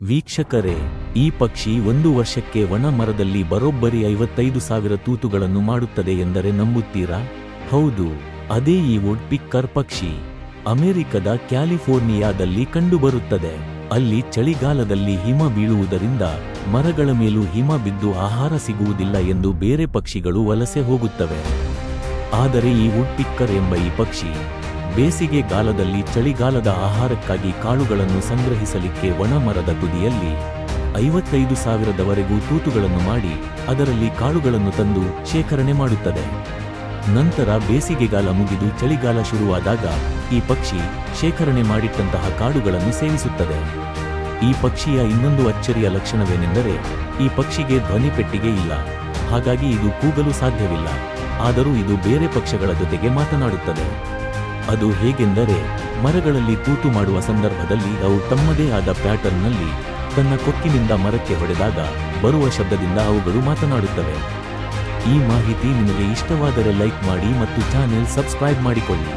ವೀಕ್ಷಕರೇ, ಈ ಪಕ್ಷಿ ಒಂದು ವರ್ಷಕ್ಕೆ ಒಣ ಮರದಲ್ಲಿ ಬರೋಬ್ಬರಿ 55,000 ತೂತುಗಳನ್ನು ಮಾಡುತ್ತದೆ ಎಂದರೆ ನಂಬುತ್ತೀರಾ? ಹೌದು, ಅದೇ ಈ ವುಡ್ ಪಿಕ್ಕರ್ ಪಕ್ಷಿ. ಅಮೆರಿಕದ ಕ್ಯಾಲಿಫೋರ್ನಿಯಾದಲ್ಲಿ ಕಂಡುಬರುತ್ತದೆ. ಅಲ್ಲಿ ಚಳಿಗಾಲದಲ್ಲಿ ಹಿಮ ಬೀಳುವುದರಿಂದ ಮರಗಳ ಮೇಲೂ ಹಿಮ ಬಿದ್ದು ಆಹಾರ ಸಿಗುವುದಿಲ್ಲ ಎಂದು ಬೇರೆ ಪಕ್ಷಿಗಳು ವಲಸೆ ಹೋಗುತ್ತವೆ. ಆದರೆ ಈ ವುಡ್ ಪಿಕ್ಕರ್ ಎಂಬ ಈ ಪಕ್ಷಿ ಬೇಸಿಗೆಗಾಲದಲ್ಲಿ ಚಳಿಗಾಲದ ಆಹಾರಕ್ಕಾಗಿ ಕಾಳುಗಳನ್ನು ಸಂಗ್ರಹಿಸಲಿಕ್ಕೆ ಒಣ ಮರದ ತುದಿಯಲ್ಲಿ 55,000ದವರೆಗೂ ತೂತುಗಳನ್ನು ಮಾಡಿ ಅದರಲ್ಲಿ ಕಾಳುಗಳನ್ನು ತಂದು ಶೇಖರಣೆ ಮಾಡುತ್ತದೆ. ನಂತರ ಬೇಸಿಗೆಗಾಲ ಮುಗಿದು ಚಳಿಗಾಲ ಶುರುವಾದಾಗ ಈ ಪಕ್ಷಿ ಶೇಖರಣೆ ಮಾಡಿಟ್ಟಂತಹ ಕಾಳುಗಳನ್ನು ಸೇವಿಸುತ್ತದೆ. ಈ ಪಕ್ಷಿಯ ಇನ್ನೊಂದು ಅಚ್ಚರಿಯ ಲಕ್ಷಣವೇನೆಂದರೆ ಈ ಪಕ್ಷಿಗೆ ಧ್ವನಿ ಪೆಟ್ಟಿಗೆ ಇಲ್ಲ. ಹಾಗಾಗಿ ಇದು ಕೂಗಲು ಸಾಧ್ಯವಿಲ್ಲ. ಆದರೂ ಇದು ಬೇರೆ ಪಕ್ಷಿಗಳ ಜೊತೆಗೆ ಮಾತನಾಡುತ್ತದೆ. ಅದು ಹೇಗೆಂದರೆ, ಮರಗಳಲ್ಲಿ ತೂತು ಮಾಡುವ ಸಂದರ್ಭದಲ್ಲಿ ಅವು ತಮ್ಮದೇ ಆದ ಪ್ಯಾಟರ್ನ್ನಲ್ಲಿ ತನ್ನ ಕೊಕ್ಕಿನಿಂದ ಮರಕ್ಕೆ ಹೊಡೆದಾಗ ಬರುವ ಶಬ್ದದಿಂದ ಅವುಗಳು ಮಾತನಾಡುತ್ತವೆ. ಈ ಮಾಹಿತಿ ನಿಮಗೆ ಇಷ್ಟವಾದರೆ ಲೈಕ್ ಮಾಡಿ ಮತ್ತು ಚಾನೆಲ್ ಸಬ್ಸ್ಕ್ರೈಬ್ ಮಾಡಿಕೊಳ್ಳಿ.